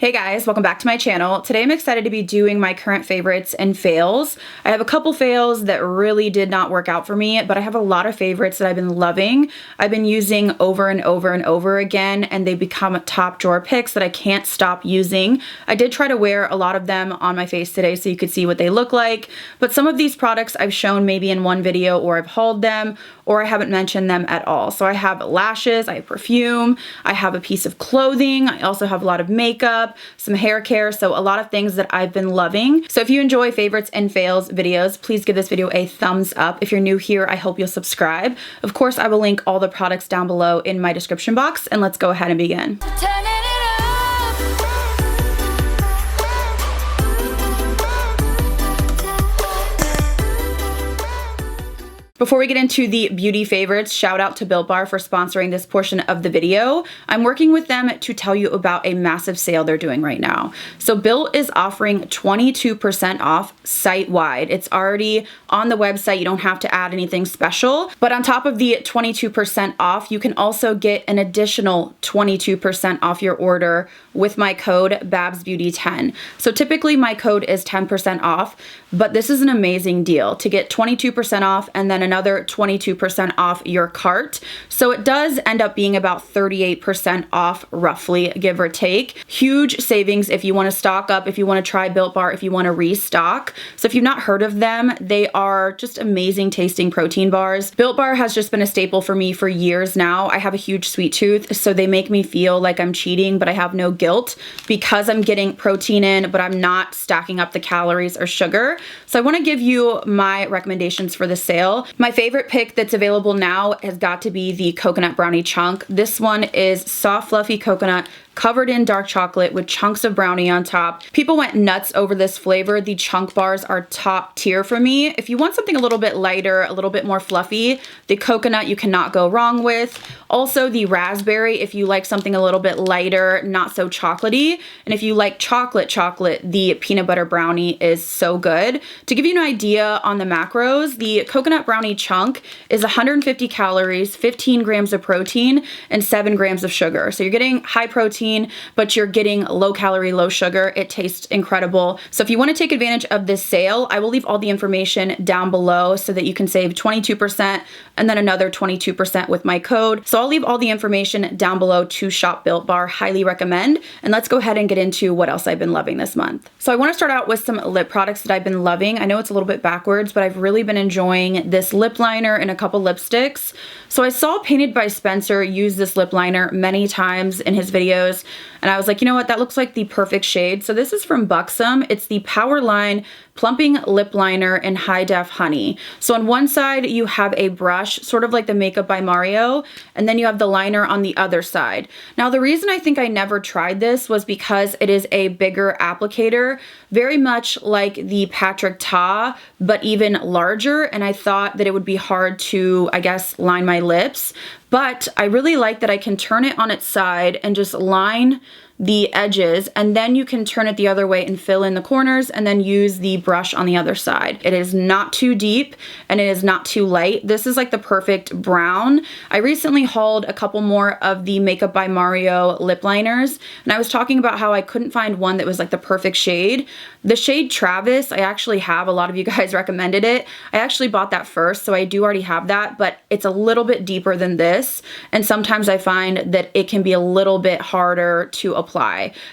Hey guys, welcome back to my channel. Today I'm excited to be doing my current favorites and fails. I have a couple fails that really did not work out for me, but I have a lot of favorites that I've been loving. I've been using over and over and over again, and they become top drawer picks that I can't stop using. I did try to wear a lot of them on my face today so you could see what they look like, but some of these products I've shown maybe in one video, or I've hauled them, or I haven't mentioned them at all. So I have lashes, I have perfume, I have a piece of clothing, I also have a lot of makeup, some hair care, so a lot of things that I've been loving. So if you enjoy favorites and fails videos, please give this video a thumbs up. If you're new here, I hope you'll subscribe. Of course, I will link all the products down below in my description box, and let's go ahead and begin. Before we get into the beauty favorites, shout out to Built Bar for sponsoring this portion of the video. I'm working with them to tell you about a massive sale they're doing right now. So Built is offering 22% off site-wide. It's already on the website. You don't have to add anything special. But on top of the 22% off, you can also get an additional 22% off your order with my code BabsBeauty10. So typically my code is 10% off, but this is an amazing deal to get 22% off and then another 22% off your cart. So it does end up being about 38% off roughly, give or take. Huge savings if you want to stock up, if you want to try Built Bar, if you want to restock. So if you've not heard of them, they are just amazing tasting protein bars. Built Bar has just been a staple for me for years now. I have a huge sweet tooth, so they make me feel like I'm cheating, but I have no guilt because I'm getting protein in, but I'm not stacking up the calories or sugar. So I want to give you my recommendations for the sale. My favorite pick that's available now has got to be the coconut brownie chunk. This one is soft, fluffy coconut covered in dark chocolate with chunks of brownie on top. People went nuts over this flavor. The chunk bars are top tier for me. If you want something a little bit lighter, a little bit more fluffy, the coconut you cannot go wrong with. Also the raspberry, if you like something a little bit lighter, not so chocolatey. And if you like chocolate, the peanut butter brownie is so good. To give you an idea on the macros, the coconut brownie chunk is 150 calories, 15 grams of protein, and 7 grams of sugar. So you're getting high protein, but you're getting low calorie, low sugar. It tastes incredible. So if you want to take advantage of this sale, I will leave all the information down below so that you can save 22% and then another 22% with my code. So I'll leave all the information down below to shop Built Bar. Highly recommend. And let's go ahead and get into what else I've been loving this month. So I want to start out with some lip products that I've been loving. I know it's a little bit backwards, but I've really been enjoying this lip liner and a couple lipsticks. So I saw Painted by Spencer use this lip liner many times in his videos, and I was like, you know what, that looks like the perfect shade. So this is from Buxom. It's the Powerline Plumping Lip Liner in High Def Honey. So on one side you have a brush, sort of like the Makeup by Mario, and then you have the liner on the other side. Now the reason I think I never tried this was because it is a bigger applicator, very much like the Patrick Ta, but even larger, and I thought that it would be hard to, I guess, line my lips. But I really like that I can turn it on its side and just line the edges, and then you can turn it the other way and fill in the corners and then use the brush on the other side. It is not too deep and it is not too light. This is like the perfect brown. I recently hauled a couple more of the Makeup by Mario lip liners, and I was talking about how I couldn't find one that was like the perfect shade. The shade Travis, I actually have. A lot of you guys recommended it. I actually bought that first, so I do already have that, but it's a little bit deeper than this, and sometimes I find that it can be a little bit harder to apply.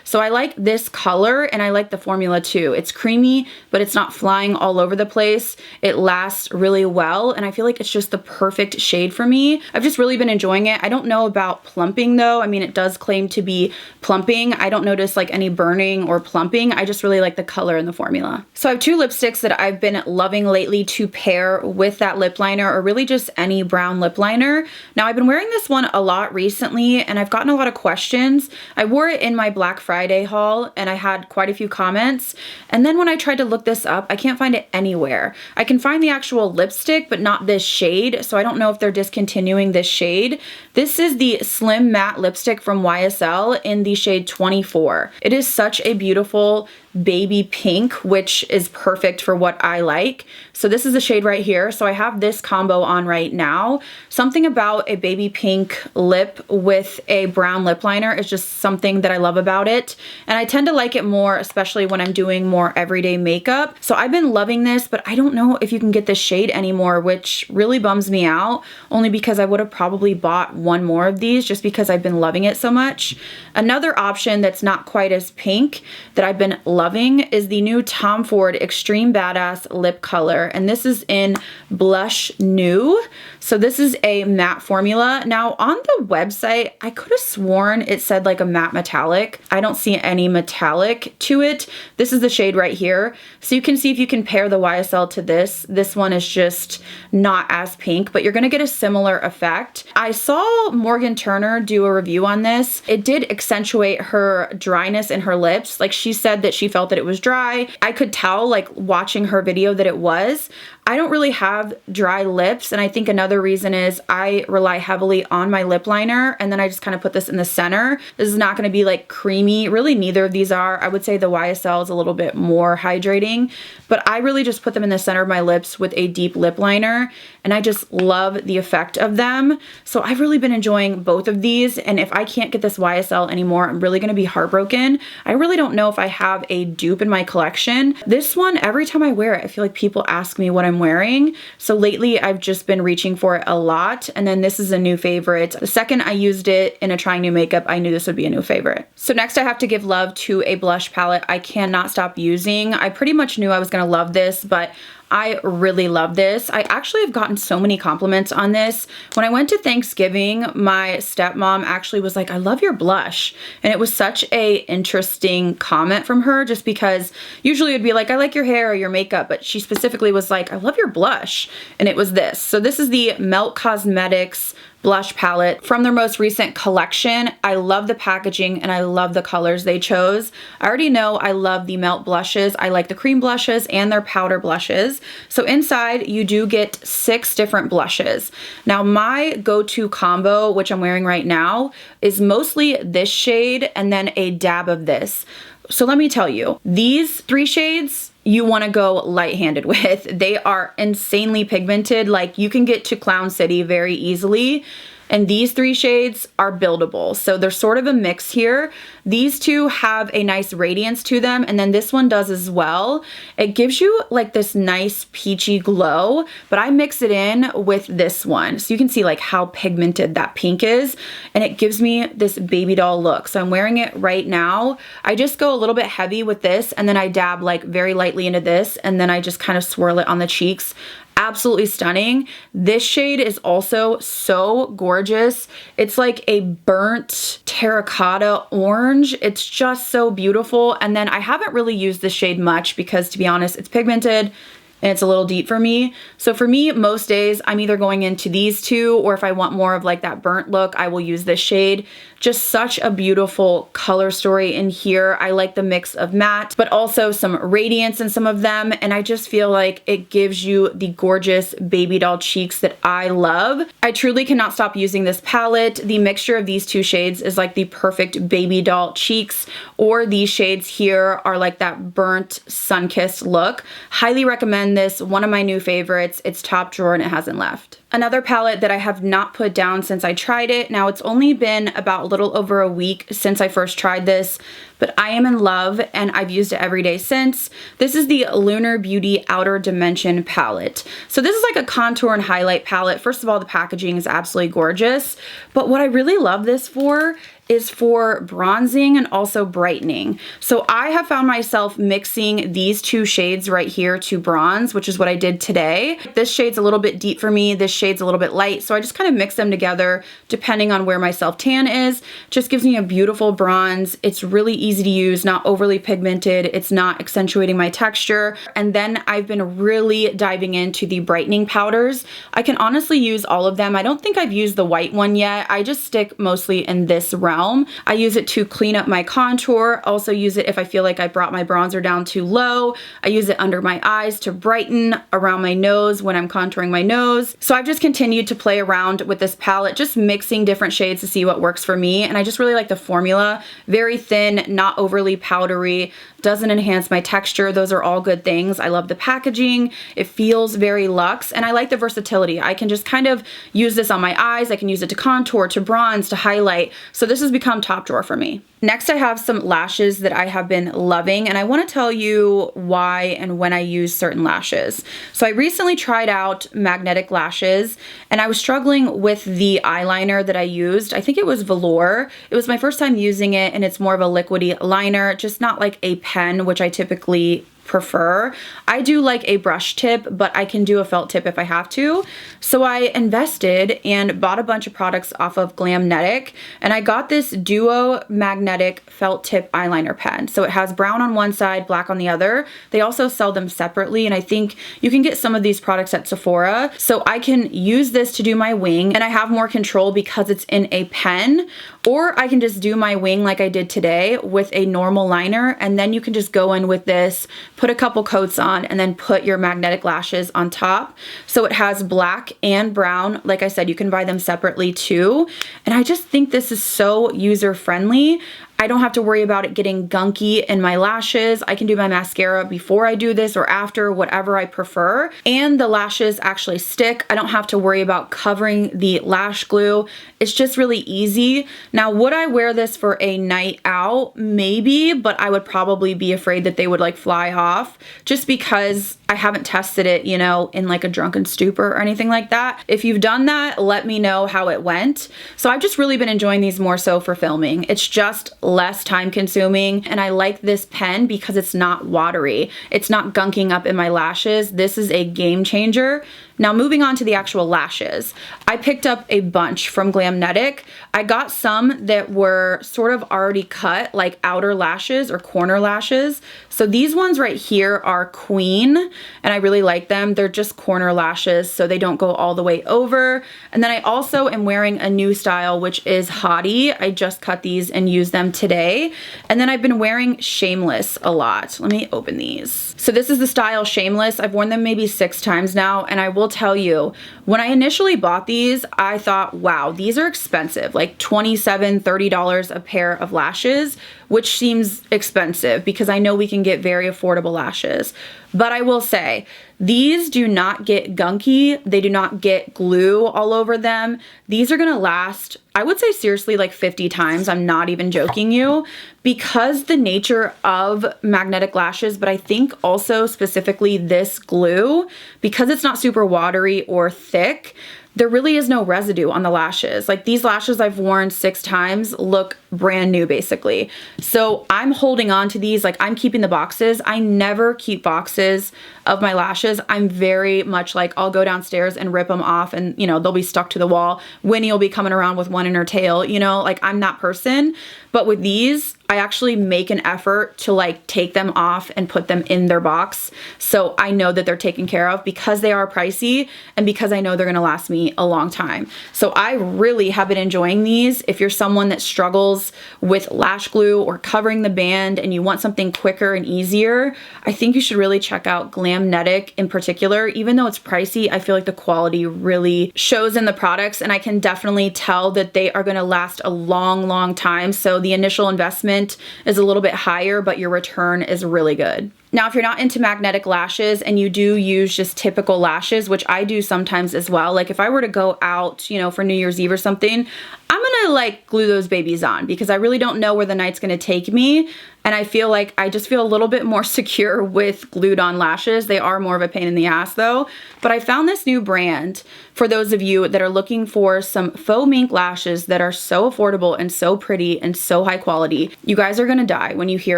So I like this color, and I like the formula too. It's creamy, but it's not flying all over the place. It lasts really well, and I feel like it's just the perfect shade for me. I've just really been enjoying it. I don't know about plumping though. I mean, it does claim to be plumping. I don't notice like any burning or plumping. I just really like the color and the formula. So I have two lipsticks that I've been loving lately to pair with that lip liner, or really just any brown lip liner. Now I've been wearing this one a lot recently, and I've gotten a lot of questions. I wore it in my Black Friday haul, and I had quite a few comments. And then when I tried to look this up, I can't find it anywhere. I can find the actual lipstick, but not this shade. So I don't know if they're discontinuing this shade. This is the Slim Matte Lipstick from YSL in the shade 24. It is such a beautiful baby pink, which is perfect for what I like. So this is the shade right here. So I have this combo on right now. Something about a baby pink lip with a brown lip liner is just something that I love about it. And I tend to like it more, especially when I'm doing more everyday makeup. So I've been loving this, but I don't know if you can get this shade anymore, which really bums me out, only because I would have probably bought one more of these just because I've been loving it so much. Another option that's not quite as pink that I've been loving is the new Tom Ford Extreme Badass lip color, and this is in Blush New. So this is a matte formula. Now on the website, I could have sworn it said like a matte metallic. I don't see any metallic to it. This is the shade right here. So you can see if you compare the YSL to this, this one is just not as pink, but you're gonna get a similar effect. I saw Morgan Turner do a review on this. It did accentuate her dryness in her lips. Like, she said that she felt that it was dry. I could tell, like, watching her video, that it was. I don't really have dry lips, and I think another reason is I rely heavily on my lip liner, and then I just kind of put this in the center. This is not going to be like creamy. Really, neither of these are. I would say the YSL is a little bit more hydrating, but I really just put them in the center of my lips with a deep lip liner, and I just love the effect of them. So I've really been enjoying both of these, and if I can't get this YSL anymore, I'm really going to be heartbroken. I really don't know if I have a dupe in my collection. This one, every time I wear it, I feel like people ask me what I'm wearing. So lately I've just been reaching for it a lot. And then this is a new favorite. The second I used it in a trying new makeup, I knew this would be a new favorite. So next I have to give love to a blush palette I cannot stop using. I pretty much knew I was gonna love this, but I really love this. I actually have gotten so many compliments on this. When I went to Thanksgiving, my stepmom actually was like, I love your blush. And it was such a interesting comment from her, just because usually it'd be like, I like your hair or your makeup, but she specifically was like, I love your blush. And it was this. So this is the Melt Cosmetics blush palette from their most recent collection. I love the packaging and I love the colors they chose. I already know I love the Melt blushes. I like the cream blushes and their powder blushes. So inside you do get 6 different blushes. Now my go-to combo, which I'm wearing right now, is mostly this shade and then a dab of this. So let me tell you, these 3 shades you want to go light-handed with. They are insanely pigmented. Like, you can get to Clown City very easily. And these 3 shades are buildable. So they're sort of a mix here. These 2 have a nice radiance to them, and then this one does as well. It gives you like this nice peachy glow, but I mix it in with this one. So you can see like how pigmented that pink is, and it gives me this baby doll look. So I'm wearing it right now. I just go a little bit heavy with this, and then I dab like very lightly into this, and then I just kind of swirl it on the cheeks. Absolutely stunning. This shade is also so gorgeous. It's like a burnt terracotta orange. It's just so beautiful. And then I haven't really used this shade much because, to be honest, it's pigmented and it's a little deep for me. So for me, most days I'm either going into these 2, or if I want more of like that burnt look, I will use this shade. Just such a beautiful color story in here. I like the mix of matte, but also some radiance in some of them. And I just feel like it gives you the gorgeous baby doll cheeks that I love. I truly cannot stop using this palette. The mixture of these 2 shades is like the perfect baby doll cheeks, or these shades here are like that burnt sun-kissed look. Highly recommend this. One of my new favorites. It's top drawer and it hasn't left. Another palette that I have not put down since I tried it. Now, it's only been about a little over a week since I first tried this, but I am in love and I've used it every day since. This is the Lunar Beauty Outer Dimension palette. So this is like a contour and highlight palette. First of all, the packaging is absolutely gorgeous, but what I really love this for is for bronzing and also brightening. So I have found myself mixing these 2 shades right here to bronze, which is what I did today. This shade's a little bit deep for me. This shade's a little bit light. So I just kind of mix them together depending on where my self-tan is. Just gives me a beautiful bronze. It's really easy to use, not overly pigmented. It's not accentuating my texture. And then I've been really diving into the brightening powders. I can honestly use all of them. I don't think I've used the white one yet. I just stick mostly in this realm. realm. I use it to clean up my contour, also use it if I feel like I brought my bronzer down too low. I use it under my eyes to brighten, around my nose when I'm contouring my nose. So I've just continued to play around with this palette, just mixing different shades to see what works for me. And I just really like the formula. Very thin, not overly powdery, doesn't enhance my texture. Those are all good things. I love the packaging. It feels very luxe, and I like the versatility. I can just kind of use this on my eyes. I can use it to contour, to bronze, to highlight. So this has become top drawer for me. Next, I have some lashes that I have been loving, and I want to tell you why and when I use certain lashes. So I recently tried out magnetic lashes, and I was struggling with the eyeliner that I used. I think it was velour. It was my first time using it, and it's more of a liquidy liner, just not like a pen, which I typically prefer. I do like a brush tip, but I can do a felt tip if I have to. So I invested and bought a bunch of products off of Glamnetic, and I got this Duo Magnetic Felt Tip Eyeliner Pen. So it has brown on one side, black on the other. They also sell them separately, and I think you can get some of these products at Sephora. So I can use this to do my wing, and I have more control because it's in a pen, or I can just do my wing like I did today with a normal liner, and then you can just go in with this, put a couple coats on, and then put your magnetic lashes on top. So it has black and brown. Like I said, you can buy them separately too. And I just think this is so user-friendly. I don't have to worry about it getting gunky in my lashes. I can do my mascara before I do this or after, whatever I prefer. And the lashes actually stick. I don't have to worry about covering the lash glue. It's just really easy. Now, would I wear this for a night out? Maybe, but I would probably be afraid that they would like fly off just because I haven't tested it, you know, in like a drunken stupor or anything like that. If you've done that, let me know how it went. So I've just really been enjoying these more so for filming. It's just less time consuming, and I like this pen because it's not watery. It's not gunking up in my lashes. This is a game changer. Now moving on to the actual lashes. I picked up a bunch from Glamnetic. I got some that were sort of already cut, like outer lashes or corner lashes. So these ones right here are Queen, and I really like them. They're just corner lashes, so they don't go all the way over. And then I also am wearing a new style, which is Hottie. I just cut these and used them today. And then I've been wearing Shameless a lot. Let me open these. So this is the style Shameless. I've worn them maybe 6 times now, and I will tell you, when I initially bought these, I thought, wow, these are expensive, like $27, $30 a pair of lashes, which seems expensive because I know we can get very affordable lashes. But I will say, these do not get gunky. They do not get glue all over them. These are gonna last, I would say seriously, like 50 times. I'm not even joking you, because the nature of magnetic lashes, but I think also specifically this glue, because it's not super watery or thick, there really is no residue on the lashes. Like these lashes I've worn 6 times look brand new basically. So I'm holding on to these, like I'm keeping the boxes. I never keep boxes of my lashes. I'm very much like, I'll go downstairs and rip them off and, you know, they'll be stuck to the wall. Winnie will be coming around with one in her tail, you know, like I'm that person. But with these, I actually make an effort to like take them off and put them in their box. So I know that they're taken care of because they are pricey and because I know they're gonna last me a long time. So I really have been enjoying these. If you're someone that struggles with lash glue or covering the band and you want something quicker and easier, I think you should really check out Glamnetic in particular. Even though it's pricey, I feel like the quality really shows in the products, and I can definitely tell that they are gonna last a long, long time. So the initial investment is a little bit higher, but your return is really good. Now, if you're not into magnetic lashes and you do use just typical lashes, which I do sometimes as well, like if I were to go out, you know, for New Year's Eve or something, I'm gonna like glue those babies on because I really don't know where the night's gonna take me. And I feel like I just feel a little bit more secure with glued on lashes. They are more of a pain in the ass though. But I found this new brand for those of you that are looking for some faux mink lashes that are so affordable and so pretty and so high quality. You guys are gonna die when you hear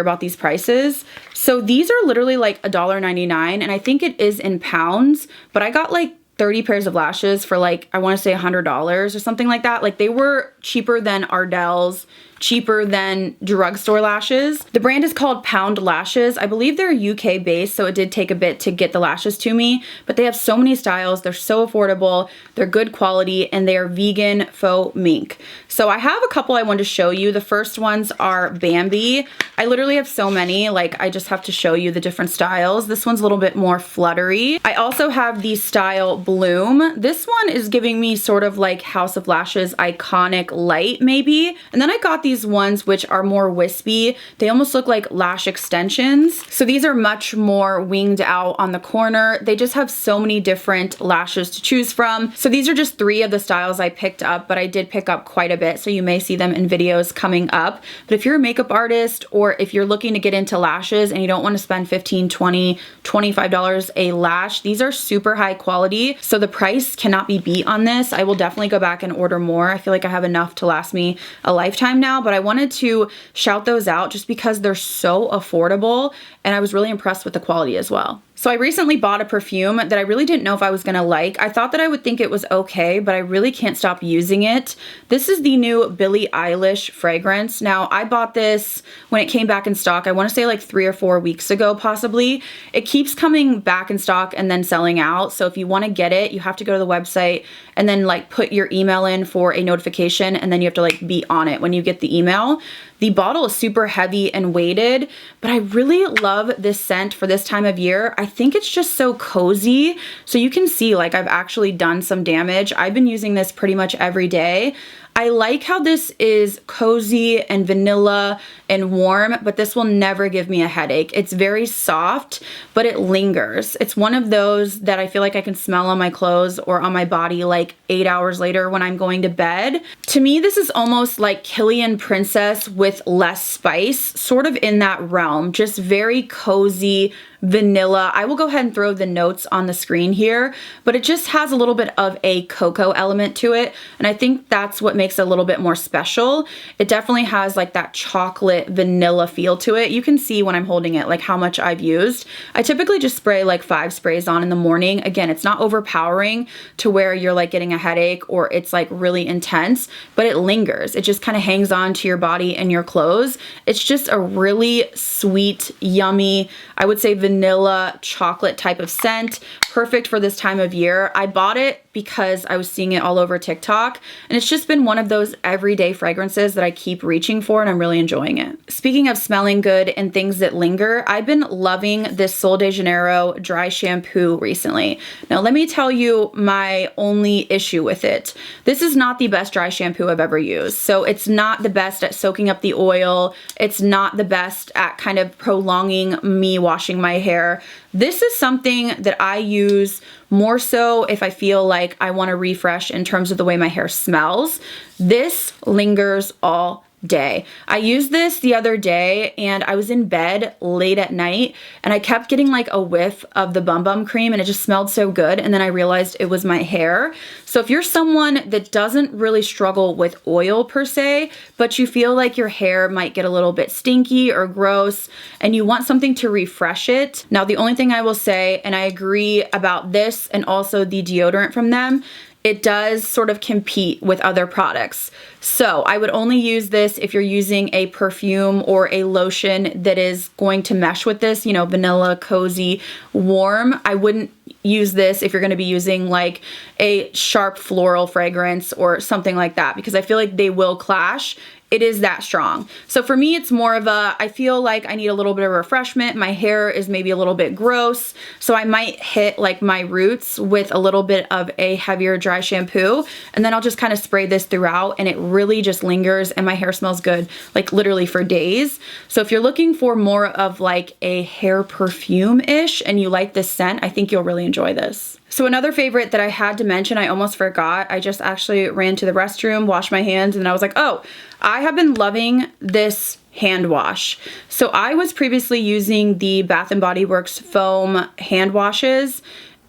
about these prices. So these are literally like $1.99, and I think it is in pounds, but I got like 30 pairs of lashes for like, I wanna say $100 or something like that. Like they were cheaper than Ardell's, cheaper than drugstore lashes. The brand is called Pound Lashes. I believe they're UK based, so it did take a bit to get the lashes to me, but they have so many styles. They're so affordable, they're good quality, and they are vegan faux mink. So I have a couple I want to show you. The first ones are Bambi. I literally have so many, like I just have to show you the different styles. This one's a little bit more fluttery. I also have the style Bloom. This one is giving me sort of like House of Lashes Iconic Light maybe. And then I got these ones which are more wispy. They almost look like lash extensions. So these are much more winged out on the corner. They just have so many different lashes to choose from. So these are just 3 of the styles I picked up, but I did pick up quite a bit, so you may see them in videos coming up. But if you're a makeup artist, or if you're looking to get into lashes and you don't want to spend $15, $20, $25 a lash, these are super high quality, so the price cannot be beat on this. I will definitely go back and order more. I feel like I have enough to last me a lifetime now, but I wanted to shout those out just because they're so affordable, and I was really impressed with the quality as well. So I recently bought a perfume that I really didn't know if I was gonna like. I thought that I would think it was okay, but I really can't stop using it. This is the new Billie Eilish fragrance. Now, I bought this when it came back in stock. I wanna say like 3 or 4 weeks ago, possibly. It keeps coming back in stock and then selling out. So if you wanna get it, you have to go to the website and then like put your email in for a notification, and then you have to like be on it when you get the email. The bottle is super heavy and weighted, but I really love this scent for this time of year. I think it's just so cozy. So you can see like I've actually done some damage. I've been using this pretty much every day. I like how this is cozy and vanilla and warm, but this will never give me a headache. It's very soft, but it lingers. It's one of those that I feel like I can smell on my clothes or on my body like 8 hours later when I'm going to bed. To me, this is almost like Killian Princess with less spice, sort of in that realm. Just very cozy, vanilla. I will go ahead and throw the notes on the screen here, but it just has a little bit of a cocoa element to it, and I think that's what makes it a little bit more special. It definitely has like that chocolate vanilla feel to it. You can see when I'm holding it like how much I've used. I typically just spray like 5 sprays on in the morning. Again, it's not overpowering to where you're like getting a headache or it's like really intense, but it lingers. It just kind of hangs on to your body and your clothes. It's just a really sweet, yummy, I would say vanilla chocolate type of scent. Perfect for this time of year. I bought it because I was seeing it all over TikTok, and it's just been one of those everyday fragrances that I keep reaching for, and I'm really enjoying it. Speaking of smelling good and things that linger, I've been loving this Sol de Janeiro dry shampoo recently. Now let me tell you my only issue with it. This is not the best dry shampoo I've ever used. So it's not the best at soaking up the oil. It's not the best at kind of prolonging me washing my hair. This is something that I use more so if I feel like I want to refresh in terms of the way my hair smells. This lingers all day. I used this the other day and I was in bed late at night and I kept getting like a whiff of the Bum Bum cream and it just smelled so good, and then I realized it was my hair. So if you're someone that doesn't really struggle with oil per se, but you feel like your hair might get a little bit stinky or gross and you want something to refresh it. Now the only thing I will say, and I agree about this and also the deodorant from them, it does sort of compete with other products. So I would only use this if you're using a perfume or a lotion that is going to mesh with this, you know, vanilla, cozy, warm. I wouldn't use this if you're going to be using like a sharp floral fragrance or something like that, because I feel like they will clash. It is that strong. So for me, it's more of a, I feel like I need a little bit of refreshment. My hair is maybe a little bit gross, so I might hit like my roots with a little bit of a heavier dry shampoo, and then I'll just kind of spray this throughout, and it really just lingers and my hair smells good, like literally for days. So if you're looking for more of like a hair perfume-ish and you like this scent, I think you'll really enjoy this. So another favorite that I had to mention, I almost forgot. I just actually ran to the restroom, washed my hands, and I was like, oh, I have been loving this hand wash. So I was previously using the Bath & Body Works foam hand washes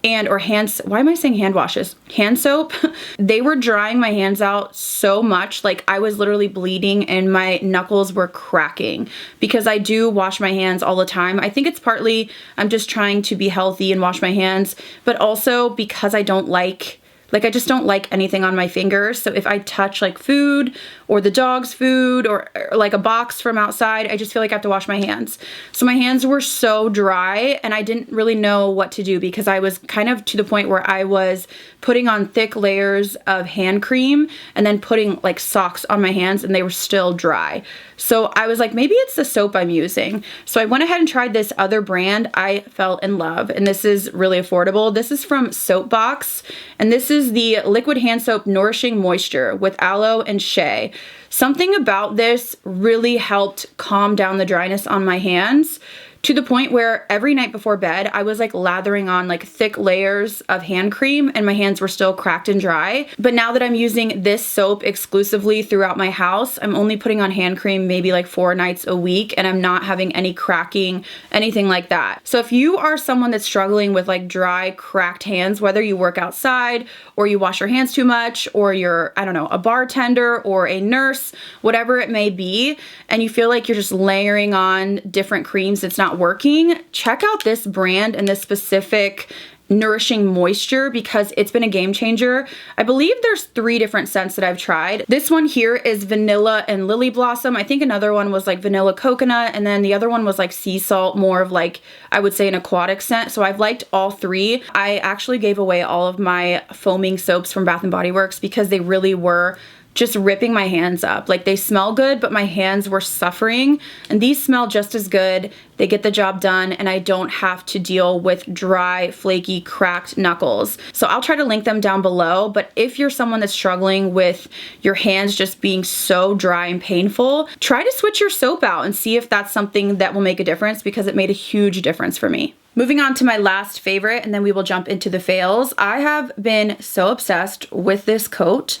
or why am I saying hand washes? Hand soap. They were drying my hands out so much, like I was literally bleeding and my knuckles were cracking because I do wash my hands all the time. I think it's partly I'm just trying to be healthy and wash my hands, but also because I don't like Like, I just don't like anything on my fingers. So if I touch like food or the dog's food or like a box from outside, I just feel like I have to wash my hands. So my hands were so dry and I didn't really know what to do because I was kind of to the point where I was putting on thick layers of hand cream and then putting like socks on my hands and they were still dry. So I was like, maybe it's the soap I'm using. So I went ahead and tried this other brand. I fell in love, and this is really affordable. This is from Soapbox, and this is the liquid hand soap Nourishing Moisture with aloe and shea. Something about this really helped calm down the dryness on my hands, to the point where every night before bed, I was like lathering on like thick layers of hand cream and my hands were still cracked and dry. But now that I'm using this soap exclusively throughout my house, I'm only putting on hand cream maybe like 4 nights a week and I'm not having any cracking, anything like that. So if you are someone that's struggling with like dry, cracked hands, whether you work outside or you wash your hands too much or you're, I don't know, a bartender or a nurse, whatever it may be, and you feel like you're just layering on different creams that's not working, check out this brand and this specific Nourishing Moisture because it's been a game changer. I believe there's 3 different scents that I've tried. This one here is vanilla and lily blossom. I think another one was like vanilla coconut, and then the other one was like sea salt, more of like, I would say, an aquatic scent. So I've liked all 3. I actually gave away all of my foaming soaps from Bath & Body Works because they really were just ripping my hands up. Like, they smell good, but my hands were suffering, and these smell just as good. They get the job done, and I don't have to deal with dry, flaky, cracked knuckles. So I'll try to link them down below, but if you're someone that's struggling with your hands just being so dry and painful, try to switch your soap out and see if that's something that will make a difference, because it made a huge difference for me. Moving on to my last favorite, and then we will jump into the fails. I have been so obsessed with this coat,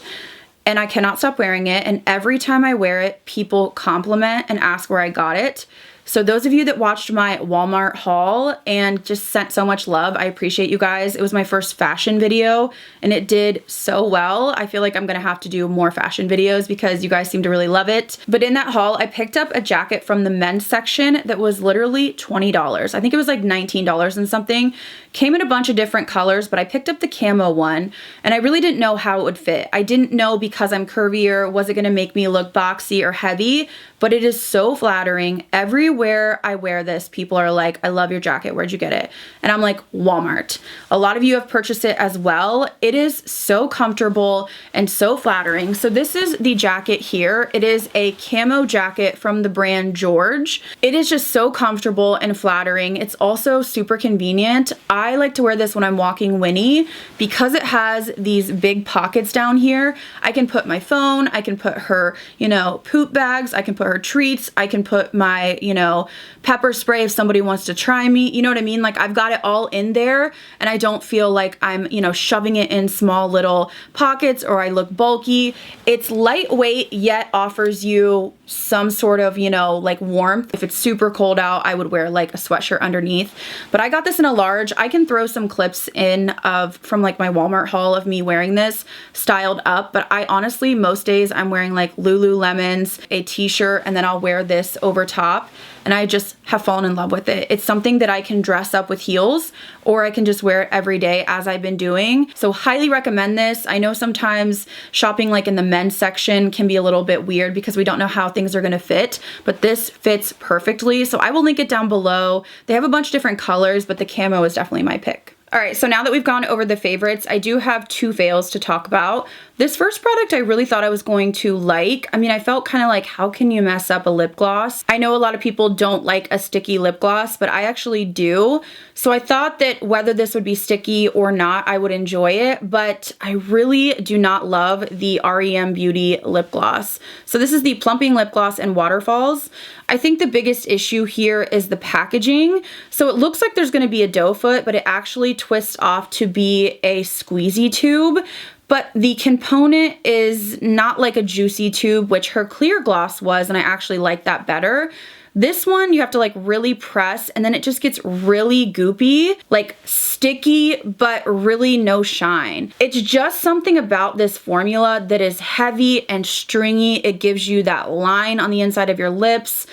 and I cannot stop wearing it, and every time I wear it, people compliment and ask where I got it. So those of you that watched my Walmart haul and just sent so much love, I appreciate you guys. It was my first fashion video and it did so well. I feel like I'm gonna have to do more fashion videos because you guys seem to really love it. But in that haul, I picked up a jacket from the men's section that was literally $20. I think it was like $19 and something. Came in a bunch of different colors, but I picked up the camo one and I really didn't know how it would fit. I didn't know, because I'm curvier, was it gonna make me look boxy or heavy? But it is so flattering. Everywhere I wear this, people are like, I love your jacket, where'd you get it? And I'm like, Walmart. A lot of you have purchased it as well. It is so comfortable and so flattering. So this is the jacket here. It is a camo jacket from the brand George. It is just so comfortable and flattering. It's also super convenient. I like to wear this when I'm walking Winnie because it has these big pockets down here. I can put my phone, I can put her, poop bags, I can put her treats, I can put my, pepper spray if somebody wants to try me, you know what I mean? Like, I've got it all in there and I don't feel like I'm, shoving it in small little pockets or I look bulky. It's lightweight yet offers you some sort of, like warmth. If it's super cold out, I would wear like a sweatshirt underneath. But I got this in a large. I can throw some clips in from like my Walmart haul of me wearing this styled up, but I honestly, most days I'm wearing like Lululemons, a t-shirt, and then I'll wear this over top. And I just have fallen in love with it. It's something that I can dress up with heels, or I can just wear it every day as I've been doing. So highly recommend this. I know sometimes shopping like in the men's section can be a little bit weird because we don't know how things are gonna fit, but this fits perfectly. So I will link it down below. They have a bunch of different colors, but the camo is definitely my pick. All right, so now that we've gone over the favorites, I do have 2 fails to talk about. This first product I really thought I was going to like. I mean, I felt kind of like, how can you mess up a lip gloss? I know a lot of people don't like a sticky lip gloss, but I actually do. So I thought that whether this would be sticky or not, I would enjoy it, but I really do not love the REM Beauty lip gloss. So this is the Plumping Lip Gloss in Waterfalls. I think the biggest issue here is the packaging. So it looks like there's gonna be a doe foot, but it actually twists off to be a squeezy tube. But the component is not like a juicy tube, which her clear gloss was, and I actually like that better. This one, you have to like really press, and then it just gets really goopy, like sticky, but really no shine. It's just something about this formula that is heavy and stringy. It gives you that line on the inside of your lips.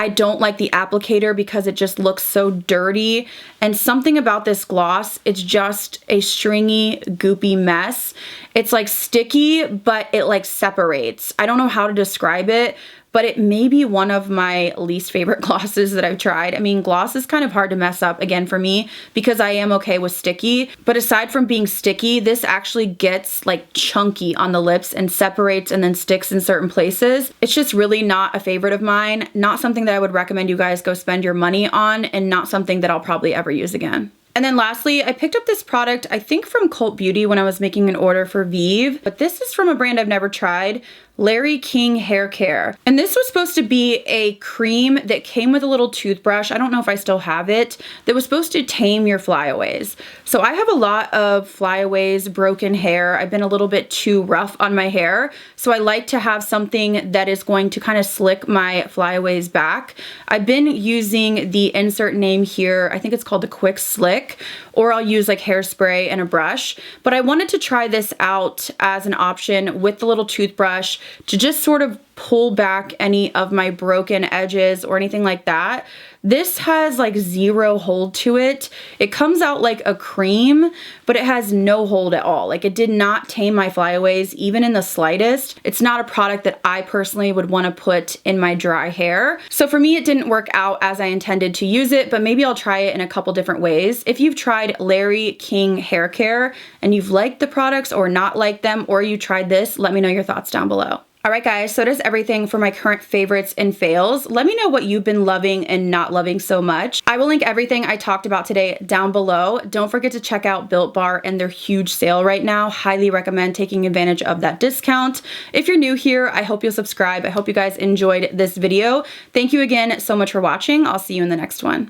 I don't like the applicator because it just looks so dirty. And something about this gloss, it's just a stringy, goopy mess. It's like sticky, but it like separates. I don't know how to describe it, but it may be one of my least favorite glosses that I've tried. I mean, gloss is kind of hard to mess up, again, for me, because I am okay with sticky. But aside from being sticky, this actually gets like chunky on the lips and separates and then sticks in certain places. It's just really not a favorite of mine. Not something that I would recommend you guys go spend your money on, and not something that I'll probably ever use again. And then lastly, I picked up this product, I think from Cult Beauty when I was making an order for Vive, but this is from a brand I've never tried, Larry King Hair Care. And this was supposed to be a cream that came with a little toothbrush, I don't know if I still have it, that was supposed to tame your flyaways. So I have a lot of flyaways, broken hair. I've been a little bit too rough on my hair, so I like to have something that is going to kind of slick my flyaways back. I've been using the insert name here, I think it's called the Quick Slick, or I'll use like hairspray and a brush. But I wanted to try this out as an option with the little toothbrush to just sort of pull back any of my broken edges or anything like that. This has like zero hold to it. It comes out like a cream, but it has no hold at all. Like, it did not tame my flyaways even in the slightest. It's not a product that I personally would want to put in my dry hair. So for me, it didn't work out as I intended to use it, but maybe I'll try it in a couple different ways. If you've tried Larry King Hair Care and you've liked the products or not liked them, or you tried this, let me know your thoughts down below. Alright guys, so does everything for my current favorites and fails. Let me know what you've been loving and not loving so much. I will link everything I talked about today down below. Don't forget to check out Built Bar and their huge sale right now. Highly recommend taking advantage of that discount. If you're new here, I hope you'll subscribe. I hope you guys enjoyed this video. Thank you again so much for watching. I'll see you in the next one.